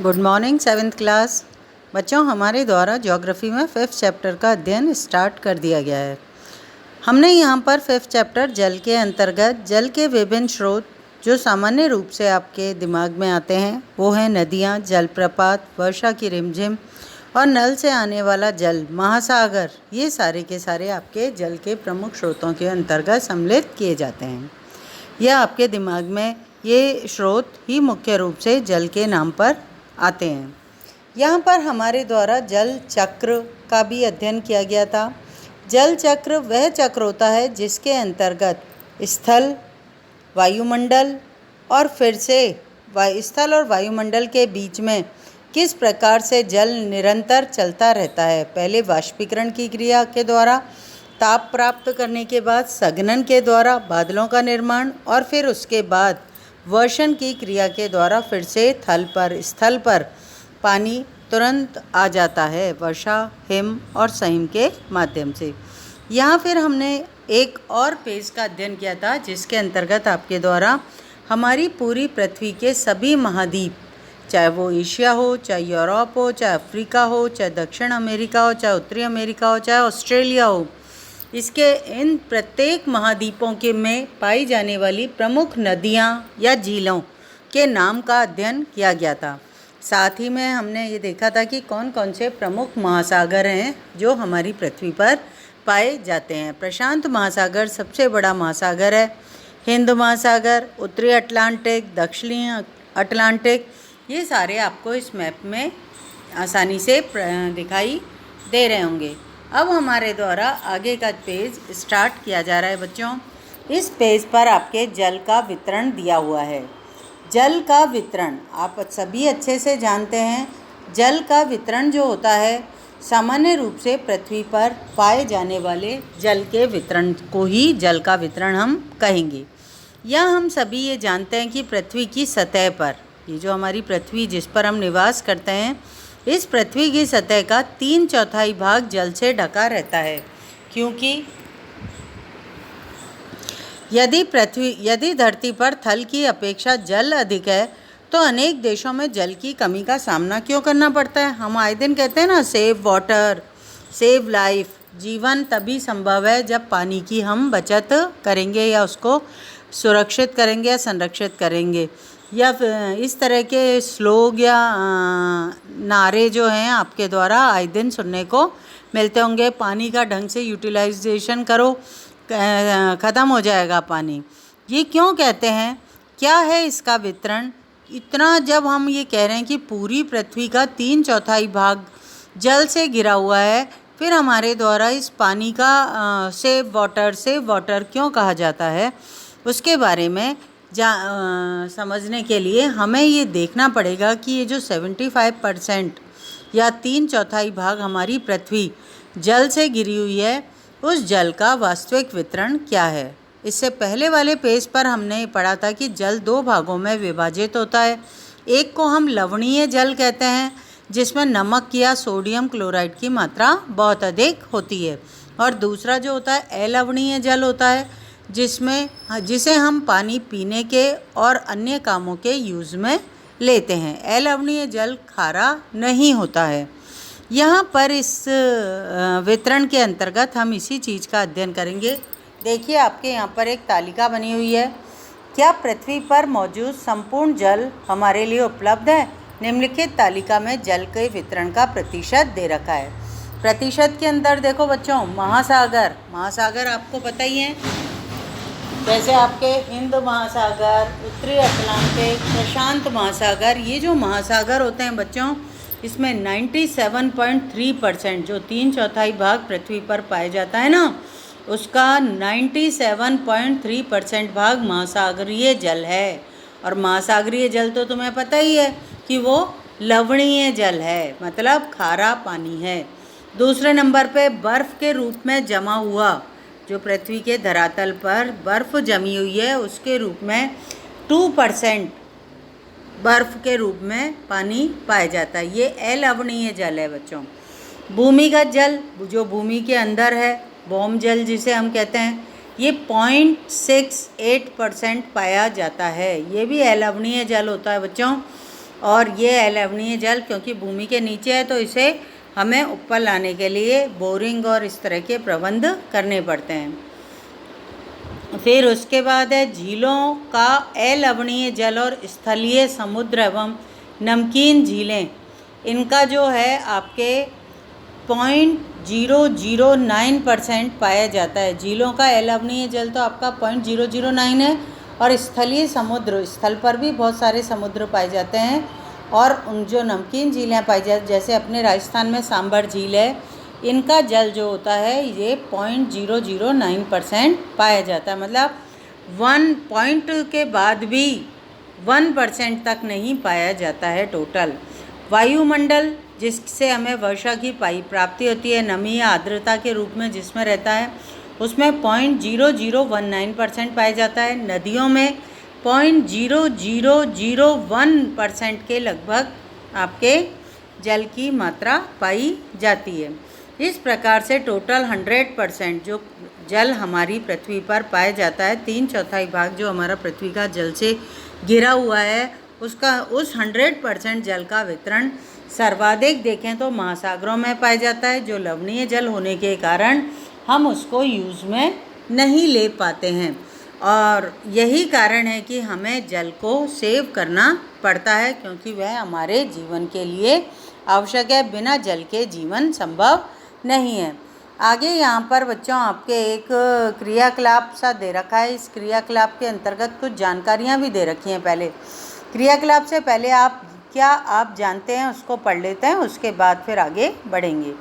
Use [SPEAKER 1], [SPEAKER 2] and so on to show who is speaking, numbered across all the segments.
[SPEAKER 1] Good morning 7th class बच्चों। हमारे द्वारा ज्योग्राफी में 5th चैप्टर का अध्ययन स्टार्ट कर दिया गया है। हमने यहाँ पर 5th चैप्टर जल के अंतर्गत जल के विभिन्न स्रोत जो सामान्य रूप से आपके दिमाग में आते हैं वो हैं नदियाँ, जलप्रपात, वर्षा की रिमझिम और नल से आने वाला जल, महासागर। ये सारे के सारे आपके जल के प्रमुख स्रोतों के अंतर्गत सम्मिलित किए जाते हैं। यह आपके दिमाग में ये स्रोत ही मुख्य रूप से जल के नाम पर आते हैं। यहाँ पर हमारे द्वारा जल चक्र का भी अध्ययन किया गया था। जल चक्र वह चक्र होता है जिसके अंतर्गत स्थल, वायुमंडल और फिर से स्थल और वायुमंडल के बीच में किस प्रकार से जल निरंतर चलता रहता है। पहले वाष्पीकरण की क्रिया के द्वारा, ताप प्राप्त करने के बाद संघनन के द्वारा बादलों का निर्माण और फिर उसके बाद वर्षण की क्रिया के द्वारा फिर से स्थल पर पानी तुरंत आ जाता है वर्षा, हिम और सहिम के माध्यम से। यहाँ फिर हमने एक और पेज का अध्ययन किया था जिसके अंतर्गत आपके द्वारा हमारी पूरी पृथ्वी के सभी महाद्वीप, चाहे वो एशिया हो, चाहे यूरोप हो, चाहे अफ्रीका हो, चाहे दक्षिण अमेरिका हो, चाहे उत्तरी अमेरिका हो, चाहे ऑस्ट्रेलिया हो, इसके इन प्रत्येक महाद्वीपों के में पाई जाने वाली प्रमुख नदियाँ या झीलों के नाम का अध्ययन किया गया था। साथ ही में हमने ये देखा था कि कौन कौन से प्रमुख महासागर हैं जो हमारी पृथ्वी पर पाए जाते हैं। प्रशांत महासागर सबसे बड़ा महासागर है। हिंद महासागर, उत्तरी अटलांटिक, दक्षिणी अटलांटिक, ये सारे आपको इस मैप में आसानी से दिखाई दे रहे होंगे। अब हमारे द्वारा आगे का पेज स्टार्ट किया जा रहा है बच्चों। इस पेज पर आपके जल का वितरण दिया हुआ है। जल का वितरण आप सभी अच्छे से जानते हैं। जल का वितरण जो होता है सामान्य रूप से पृथ्वी पर पाए जाने वाले जल के वितरण को ही जल का वितरण हम कहेंगे। यह हम सभी ये जानते हैं कि पृथ्वी की सतह पर, ये जो हमारी पृथ्वी जिस पर हम निवास करते हैं, इस पृथ्वी की सतह का 3/4 भाग जल से ढका रहता है। क्योंकि यदि धरती पर थल की अपेक्षा जल अधिक है तो अनेक देशों में जल की कमी का सामना क्यों करना पड़ता है। हम आए दिन कहते हैं ना, सेव वाटर, सेव लाइफ। जीवन तभी संभव है जब पानी की हम बचत करेंगे या उसको सुरक्षित करेंगे या संरक्षित करेंगे। या इस तरह के श्लोक या नारे जो हैं आपके द्वारा आए दिन सुनने को मिलते होंगे। पानी का ढंग से यूटिलाइजेशन करो, ख़त्म हो जाएगा पानी। ये क्यों कहते हैं, क्या है इसका वितरण इतना? जब हम ये कह रहे हैं कि पूरी पृथ्वी का 3/4 भाग जल से घिरा हुआ है, फिर हमारे द्वारा इस पानी का सेव वाटर क्यों कहा जाता है, उसके बारे में समझने के लिए हमें ये देखना पड़ेगा कि ये जो 75% या 3/4 भाग हमारी पृथ्वी जल से घिरी हुई है, उस जल का वास्तविक वितरण क्या है। इससे पहले वाले पेज पर हमने पढ़ा था कि जल 2 भागों में विभाजित होता है। एक को हम लवणीय जल कहते हैं जिसमें नमक या सोडियम क्लोराइड की मात्रा बहुत अधिक होती है, और दूसरा जो होता है अलवणीय जल होता है जिसे हम पानी पीने के और अन्य कामों के यूज़ में लेते हैं। अलवणीय जल खारा नहीं होता है। यहाँ पर इस वितरण के अंतर्गत हम इसी चीज़ का अध्ययन करेंगे। देखिए आपके यहाँ पर एक तालिका बनी हुई है। क्या पृथ्वी पर मौजूद संपूर्ण जल हमारे लिए उपलब्ध है? निम्नलिखित तालिका में जल के वितरण का प्रतिशत दे रखा है। प्रतिशत के अंदर देखो बच्चों, महासागर आपको पता ही है, जैसे आपके हिंद महासागर, उत्तरी अटलांटिक, प्रशांत महासागर। ये जो महासागर होते हैं बच्चों, इसमें 97.3% जो 3/4 भाग पृथ्वी पर पाया जाता है ना, उसका 97.3% भाग महासागरीय जल है। और महासागरीय जल तो तुम्हें पता ही है कि वो लवणीय जल है, मतलब खारा पानी है। दूसरे नंबर पे बर्फ़ के रूप में जमा हुआ, जो पृथ्वी के धरातल पर बर्फ़ जमी हुई है उसके रूप में 2% बर्फ़ के रूप में पानी पाया जाता है। ये अलवणीय जल है बच्चों। भूमिगत जल जो भूमि के अंदर है, भौम जल जिसे हम कहते हैं, ये 0.68% पाया जाता है। ये भी अलवणीय जल होता है बच्चों। और ये अलवणीय जल क्योंकि भूमि के नीचे है तो इसे हमें ऊपर लाने के लिए बोरिंग और इस तरह के प्रबंध करने पड़ते हैं। फिर उसके बाद है झीलों का अलवणीय जल और स्थलीय समुद्र एवं नमकीन झीलें, इनका जो है आपके 0.009% पाया जाता है। झीलों का अलवणीय जल तो आपका 0.009 है और स्थलीय समुद्र, स्थल पर भी बहुत सारे समुद्र पाए जाते हैं और उन जो नमकीन झीलें पाई जाती जैसे अपने राजस्थान में सांभर झील है, इनका जल जो होता है ये 0.009% पाया जाता है। मतलब 1 पॉइंट के बाद भी 1% तक नहीं पाया जाता है टोटल। वायुमंडल जिससे हमें वर्षा की प्राप्ति होती है, नमी या आर्द्रता के रूप में जिसमें रहता है, उसमें 0.0019% पाया जाता है। नदियों में 0.0001% के लगभग आपके जल की मात्रा पाई जाती है। इस प्रकार से टोटल 100% जो जल हमारी पृथ्वी पर पाया जाता है, 3/4 भाग जो हमारा पृथ्वी का जल से घिरा हुआ है, उसका उस 100% जल का वितरण सर्वाधिक देखें तो महासागरों में पाया जाता है, जो लवणीय जल होने के कारण हम उसको यूज़ में नहीं ले पाते हैं। और यही कारण है कि हमें जल को सेव करना पड़ता है क्योंकि वह हमारे जीवन के लिए आवश्यक है, बिना जल के जीवन संभव नहीं है। आगे यहाँ पर बच्चों आपके एक क्रियाकलाप सा दे रखा है। इस क्रियाकलाप के अंतर्गत कुछ जानकारियाँ भी दे रखी हैं। पहले क्रियाकलाप से पहले आप जानते हैं उसको पढ़ लेते हैं, उसके बाद फिर आगे बढ़ेंगे।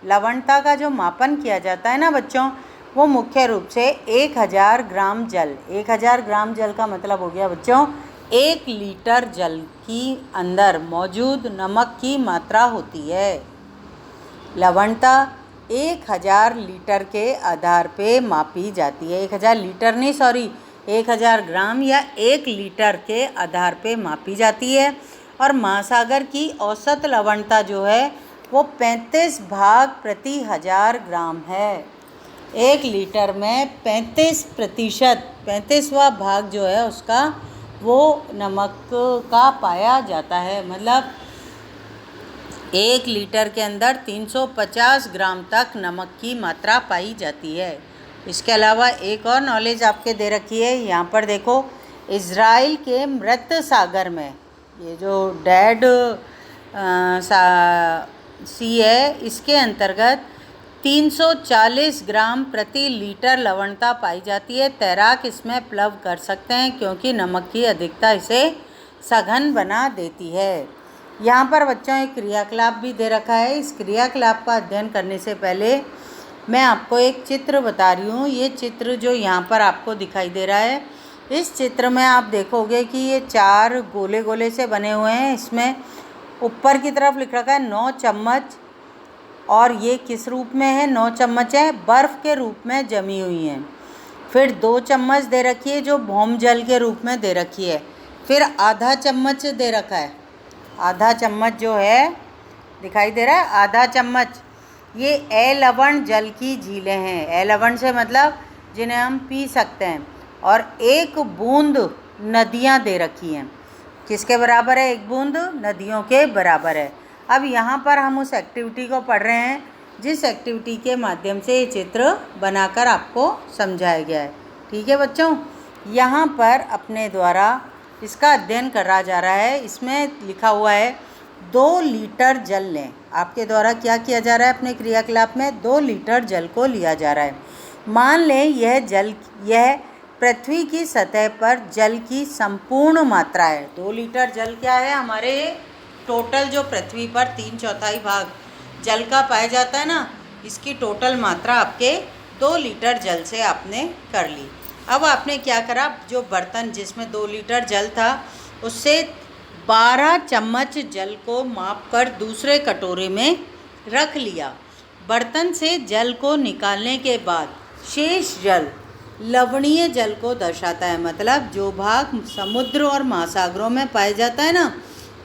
[SPEAKER 1] लवणता का जो मापन किया जाता है ना बच्चों, वो मुख्य रूप से 1000 ग्राम जल, 1000 ग्राम जल का मतलब हो गया बच्चों 1 लीटर जल की अंदर मौजूद नमक की मात्रा होती है। लवणता 1000 लीटर के आधार पे मापी जाती है। 1000 लीटर नहीं, सॉरी, 1000 ग्राम या 1 लीटर के आधार पे मापी जाती है। और महासागर की औसत लवणता जो है वो 35 भाग प्रति 1000 ग्राम है। 1 लीटर में 35वां भाग जो है उसका वो नमक का पाया जाता है। मतलब 1 लीटर के अंदर 350 ग्राम तक नमक की मात्रा पाई जाती है। इसके अलावा एक और नॉलेज आपके दे रखी है, यहाँ पर देखो, इज़राइल के मृत सागर में, ये जो डेड सी है, इसके अंतर्गत 340 ग्राम प्रति लीटर लवणता पाई जाती है। तैराक इसमें प्लव कर सकते हैं क्योंकि नमक की अधिकता इसे सघन बना देती है। यहाँ पर बच्चों एक क्रियाकलाप भी दे रखा है। इस क्रियाकलाप का अध्ययन करने से पहले मैं आपको एक चित्र बता रही हूँ। ये चित्र जो यहाँ पर आपको दिखाई दे रहा है, इस चित्र में आप देखोगे कि ये 4 गोले गोले से बने हुए हैं। इसमें ऊपर की तरफ लिख रखा है 9 चम्मच, और ये किस रूप में है? 9 चम्मच है बर्फ़ के रूप में जमी हुई हैं। फिर 2 चम्मच दे रखी है जो भौम जल के रूप में दे रखी है। फिर आधा चम्मच दे रखा है, आधा चम्मच जो है दिखाई दे रहा है, आधा चम्मच, ये अलवण जल की झीलें हैं। अलवण से मतलब जिन्हें हम पी सकते हैं। और 1 बूंद नदियाँ दे रखी हैं। किसके बराबर है? 1 बूंद नदियों के बराबर है। अब यहाँ पर हम उस एक्टिविटी को पढ़ रहे हैं जिस एक्टिविटी के माध्यम से ये चित्र बनाकर आपको समझाया गया है। ठीक है बच्चों, यहाँ पर अपने द्वारा इसका अध्ययन करा जा रहा है। इसमें लिखा हुआ है 2 लीटर जल लें। आपके द्वारा क्या किया जा रहा है? अपने क्रियाकलाप में 2 लीटर जल को लिया जा रहा है। मान लें यह पृथ्वी की सतह पर जल की संपूर्ण मात्रा है। 2 लीटर जल क्या है? हमारे टोटल जो पृथ्वी पर 3/4 भाग जल का पाया जाता है ना, इसकी टोटल मात्रा आपके 2 लीटर जल से आपने कर ली। अब आपने क्या करा, जो बर्तन जिसमें 2 लीटर जल था उससे 12 चम्मच जल को मापकर दूसरे कटोरे में रख लिया। बर्तन से जल को निकालने के बाद शेष जल लवणीय जल को दर्शाता है। मतलब जो भाग समुद्र और महासागरों में पाया जाता है ना,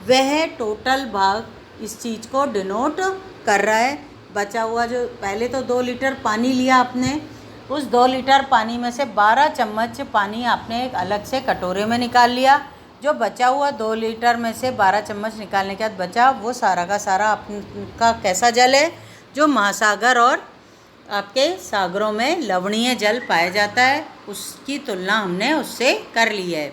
[SPEAKER 1] वह टोटल भाग इस चीज़ को डिनोट कर रहा है। बचा हुआ जो पहले तो 2 लीटर पानी लिया आपने, उस 2 लीटर पानी में से 12 चम्मच पानी आपने एक अलग से कटोरे में निकाल लिया। जो बचा हुआ 2 लीटर में से 12 चम्मच निकालने के बाद बचा वो सारा का सारा आपका कैसा जल है, जो महासागर और आपके सागरों में लवणीय जल पाया जाता है, उसकी तुलना हमने उससे कर ली है।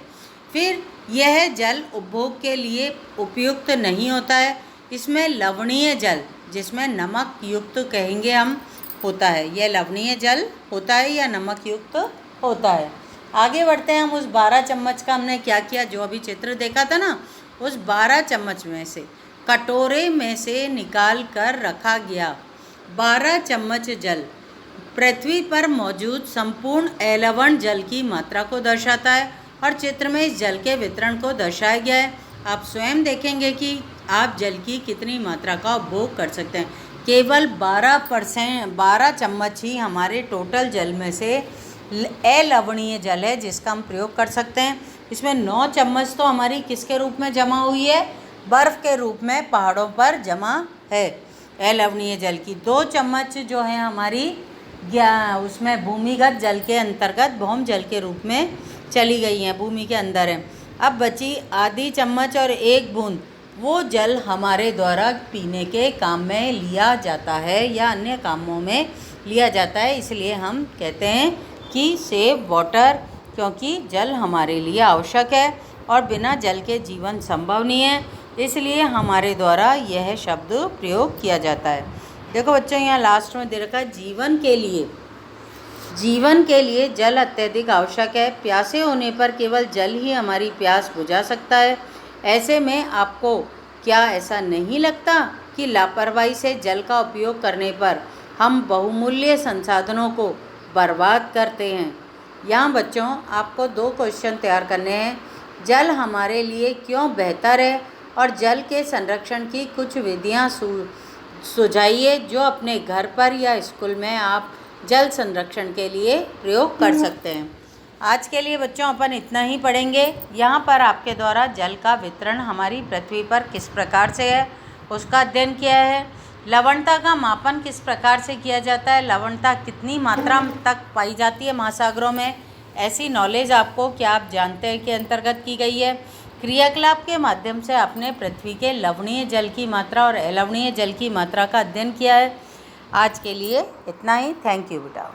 [SPEAKER 1] फिर यह जल उपभोग के लिए उपयुक्त नहीं होता है। इसमें लवणीय जल, जिसमें नमक युक्त कहेंगे हम, होता है। यह लवणीय जल होता है या नमक युक्त होता है। आगे बढ़ते हैं हम। उस 12 चम्मच का हमने क्या किया, जो अभी चित्र देखा था ना, उस 12 चम्मच में से कटोरे में से निकाल कर रखा गया 12 चम्मच जल पृथ्वी पर मौजूद संपूर्ण एलवण जल की मात्रा को दर्शाता है और चित्र में इस जल के वितरण को दर्शाया गया है। आप स्वयं देखेंगे कि आप जल की कितनी मात्रा का उपभोग कर सकते हैं। केवल 12 चम्मच ही हमारे टोटल जल में से अलवणीय जल है, जिसका हम प्रयोग कर सकते हैं। इसमें 9 चम्मच तो हमारी किसके रूप में जमा हुई है, बर्फ़ के रूप में पहाड़ों पर जमा है अलवणीय जल की। 2 चम्मच जो है हमारी उसमें भूमिगत जल के अंतर्गत भौम जल के रूप में चली गई हैं, भूमि के अंदर है। अब बची आधी चम्मच और 1 बूंद वो जल हमारे द्वारा पीने के काम में लिया जाता है या अन्य कामों में लिया जाता है। इसलिए हम कहते हैं कि सेव वाटर, क्योंकि जल हमारे लिए आवश्यक है और बिना जल के जीवन संभव नहीं है। इसलिए हमारे द्वारा यह शब्द प्रयोग किया जाता है। देखो बच्चों, यहाँ लास्ट में दे रखा है जीवन के लिए जल अत्यधिक आवश्यक है। प्यासे होने पर केवल जल ही हमारी प्यास बुझा सकता है। ऐसे में आपको क्या ऐसा नहीं लगता कि लापरवाही से जल का उपयोग करने पर हम बहुमूल्य संसाधनों को बर्बाद करते हैं। यहाँ बच्चों आपको 2 क्वेश्चन तैयार करने हैं। जल हमारे लिए क्यों बेहतर है और जल के संरक्षण की कुछ विधियाँ सुझाइए जो अपने घर पर या स्कूल में आप जल संरक्षण के लिए प्रयोग कर सकते हैं। आज के लिए बच्चों अपन इतना ही पढ़ेंगे। यहाँ पर आपके द्वारा जल का वितरण हमारी पृथ्वी पर किस प्रकार से है उसका अध्ययन किया है। लवणता का मापन किस प्रकार से किया जाता है, लवणता कितनी मात्रा तक पाई जाती है महासागरों में, ऐसी नॉलेज आपको क्या आप जानते हैं के अंतर्गत की गई है। क्रियाकलाप के माध्यम से आपने पृथ्वी के लवणीय जल की मात्रा और अलवणीय जल की मात्रा का अध्ययन किया है। आज के लिए इतना ही। थैंक यू बेटा।